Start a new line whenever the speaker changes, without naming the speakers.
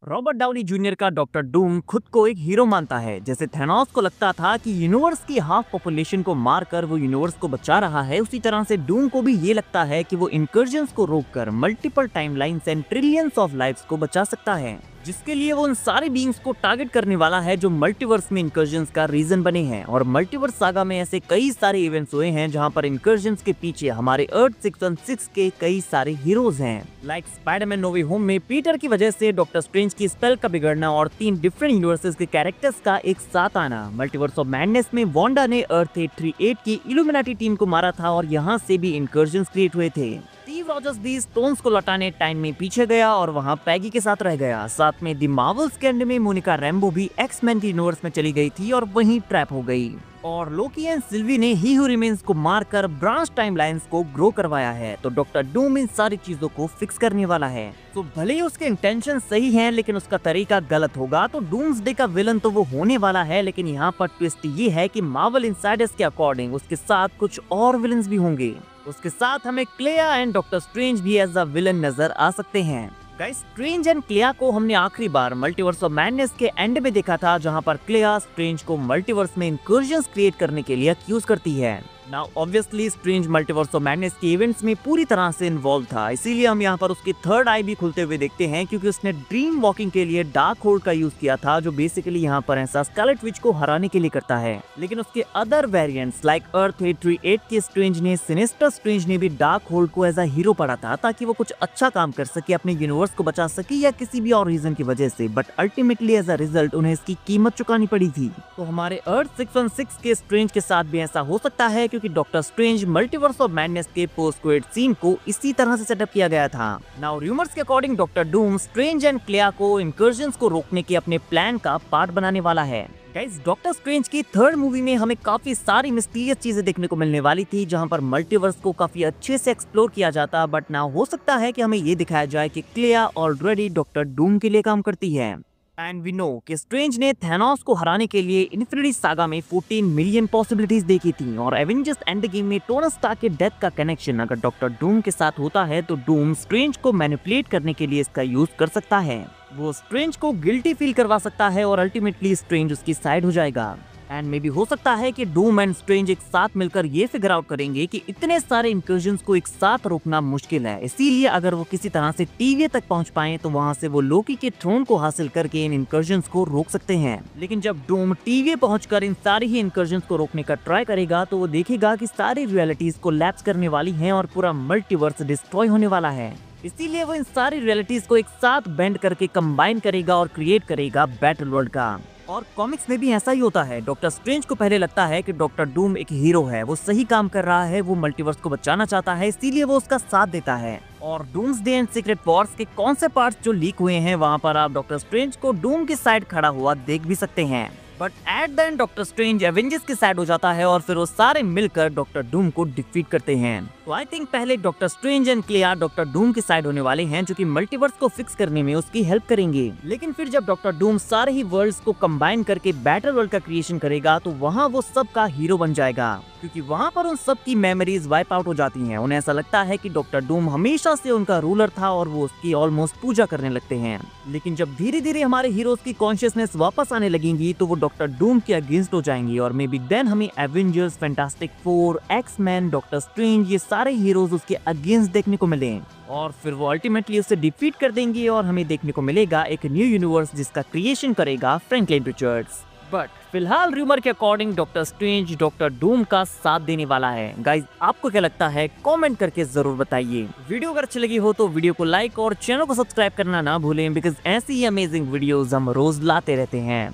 Robert Downey junior का doctor Doom खुद को एक हीरो मानता है। जैसे थैनोस को लगता था कि यूनिवर्स की हाफ पॉपुलेशन को मारकर वो यूनिवर्स को बचा रहा है, उसी तरह से डूम को भी ये लगता है कि वो इनकर्जन्स को रोककर multiple timelines and trillions of lives को बचा सकता है, जिसके लिए वो उन सारे बीइंग्स को टारगेट करने वाला है जो मल्टीवर्स में इनकर्जन्स का रीजन बने हैं। और मल्टीवर्स सागा में ऐसे कई सारे इवेंट्स हुए हैं जहां पर इनकर्जन्स के पीछे हमारे अर्थ 616 के कई सारे हीरोज हैं। लाइक स्पाइडरमैन नो वे होम में पीटर की वजह से डॉक्टर स्ट्रेंज की स्पेल का बिगड़ना और 3 डिफरेंट यूनिवर्सेस के कैरेक्टर्स का एक साथ आना। मल्टीवर्स ऑफ मैडनेस में वांडा ने अर्थ 838 की इल्यूमिनाटी टीम को मारा था और यहाँ से भी इनकर्जन्स क्रिएट हुए थे। स्टीव रॉजर्स भी स्टोन्स को लौटाने टाइम में पीछे गया और वहां पैगी के साथ रह गया। साथ में द मार्वल्स के एंड में मोनिका रैम्बो भी एक्स-मैन के यूनिवर्स में चली गई थी और वहीं ट्रैप हो गई। और लोकी एंड सिल्वी ने ही हू रिमेन्स को मारकर ब्रांच टाइमलाइंस को ग्रो करवाया है। तो डॉक्टर डूम इन सारी चीजों को फिक्स करने वाला है। तो भले ही उसके इंटेंशन सही हैं, लेकिन उसका तरीका गलत होगा। तो डूम्सडे का विलन तो वो होने वाला है, लेकिन यहाँ पर ट्विस्ट ये है कि मार्वल इनसाइडर्स के अकॉर्डिंग उसके साथ कुछ और विलन्स भी होंगे। उसके साथ हमें क्लेया एंड डॉक्टर स्ट्रेंज भी एज अ विलन नजर आ सकते हैं। गाइस, स्ट्रेंज एंड क्लेया को हमने आखिरी बार मल्टीवर्स ऑफ मैडनेस के एंड में देखा था, जहां पर क्लेया स्ट्रेंज को मल्टीवर्स में इंकर्जन्स क्रिएट करने के लिए अक्यूज करती है। Now obviously strange Multiverse of Madness के इवेंट्स में पूरी तरह से इन्वॉल्व था, इसीलिए हम यहाँ पर उसकी थर्ड आई भी खुलते हुए देखते हैं, क्योंकि उसने ड्रीम वॉकिंग के लिए डार्क होल्ड का यूज किया था, जो बेसिकली यहाँ पर ऐसा स्कारलेट विच को हराने के लिए करता है। लेकिन उसके अदर वेरिएंट्स लाइक अर्थ 838 के स्ट्रेंज ने, सिनिस्टर स्ट्रेंज ने भी डार्क होल्ड को एज अ हीरो पढ़ा था, ताकि वो कुछ अच्छा काम कर सके, अपने यूनिवर्स को बचा सके या किसी भी और रीजन की वजह से। But ultimately as a result उन्हें इसकी कीमत चुकानी पड़ी थी। तो हमारे अर्थ 616 के स्ट्रेंज के साथ भी ऐसा हो सकता है, क्योंकि Doctor Strange Multiverse of Madness के पोस्ट क्रेडिट सीन को इसी तरह से सेटअप किया गया था। नाउ रूमर्स के according Doctor Doom Strange and Clea को इनकर्जन्स को रोकने के अपने प्लान का पार्ट बनाने वाला है। गाइस, डॉक्टर स्ट्रेंज की थर्ड मूवी में हमें काफी सारी मिस्टीरियस चीजें देखने को मिलने वाली थी, जहां पर मल्टीवर्स को काफी अच्छे से एक्सप्लोर किया जाता। बट नाउ हो सकता है कि हमें ये दिखाया जाए कि क्लेया ऑलरेडी डॉक्टर डूम के लिए काम करती है। एंड वी नो कि स्ट्रेंज ने थैनोस को हराने के लिए इन्फिनिटी सागा में 14 मिलियन पॉसिबिलिटीज देखी थी। और एवेंजर्स एंड गेम में टोनी स्टार्क के डेथ का कनेक्शन अगर डॉक्टर डूम के साथ होता है, तो डूम स्ट्रेंज को मैनिपुलेट करने के लिए इसका यूज कर सकता है। वो स्ट्रेंज को गिल्टी फील करवा सकता है और अल्टीमेटली स्ट्रेंज उसकी साइड हो जाएगा। एंड मे भी हो सकता है कि डूम एंड स्ट्रेंज एक साथ मिलकर ये फिगर आउट करेंगे कि इतने सारे इंकर्जन्स को एक साथ रोकना मुश्किल है, इसीलिए अगर वो किसी तरह से टीवी तक पहुंच पाए, तो वहां से वो लोकी के थ्रोन को हासिल करके इन इंकर्जन्स को रोक सकते हैं। लेकिन जब डूम टीवी पहुंचकर इन सारी ही इंकर्जन्स को रोकने का ट्राई करेगा, तो वो देखेगा कि सारी रियलिटीज को लैप्स करने वाली हैं और पूरा मल्टीवर्स डिस्ट्रॉय होने वाला है। इसीलिए वो इन सारी रियलिटीज को एक साथ बेंड करके कंबाइन करेगा और क्रिएट करेगा बैटल वर्ल्ड का। और कॉमिक्स में भी ऐसा ही होता है। डॉक्टर स्ट्रेंज को पहले लगता है कि डॉक्टर डूम एक हीरो है, वो सही काम कर रहा है, वो मल्टीवर्स को बचाना चाहता है, इसीलिए वो उसका साथ देता है। और डूम्सडे एंड सीक्रेट वॉर्स के कौन से पार्ट्स जो लीक हुए हैं, वहाँ पर आप डॉक्टर स्ट्रेंज को डूम की साइड खड़ा हुआ देख भी सकते हैं। But at the end doctor strange Avengers की साइड हो जाता है और फिर वो सारे मिलकर डॉक्टर डूम को डिफीट करते हैं। तो आई थिंक पहले Doctor Strange and Clea Doctor Doom की साइड होने वाले हैं, जो कि मल्टीवर्स को फिक्स करने में उसकी हेल्प करेंगे। लेकिन फिर जब डॉक्टर डूम सारे ही वर्ल्ड्स को कंबाइन करके बैटल वर्ल्ड का क्रिएशन करेगा, तो वहाँ वो सबका हीरो बन जाएगा, क्योंकि वहाँ पर उन सब की मेमोरीज वाइप आउट हो जाती हैं। उन्हें ऐसा लगता है कि डॉक्टर डूम हमेशा से उनका रूलर था और वो उसकी ऑलमोस्ट पूजा करने लगते हैं। लेकिन जब धीरे धीरे हमारे हीरोज की कॉन्शियसनेस वापस आने लगेंगी, तो वो डॉक्टर डूम के अगेंस्ट हो जाएंगी और मे बी देन हमें Avengers, fantastic four, X Men, doctor strange ये सारे हीरोज उसके अगेंस्ट देखने को मिले। और फिर वो अल्टीमेटली उसे डिफीट कर देंगे और हमें देखने को मिलेगा एक न्यू यूनिवर्स जिसका क्रिएशन करेगा फ्रैंकलिन रिचर्ड्स। बट फिलहाल रूमर के according doctor strange doctor Doom का साथ देने वाला है। गाइज, आपको क्या लगता है? कमेंट करके जरूर बताइए। वीडियो अगर अच्छी लगी हो तो वीडियो को लाइक और चैनल को सब्सक्राइब करना ना भूलें, बिकॉज ऐसी ही अमेजिंग वीडियोस हम रोज लाते रहते हैं।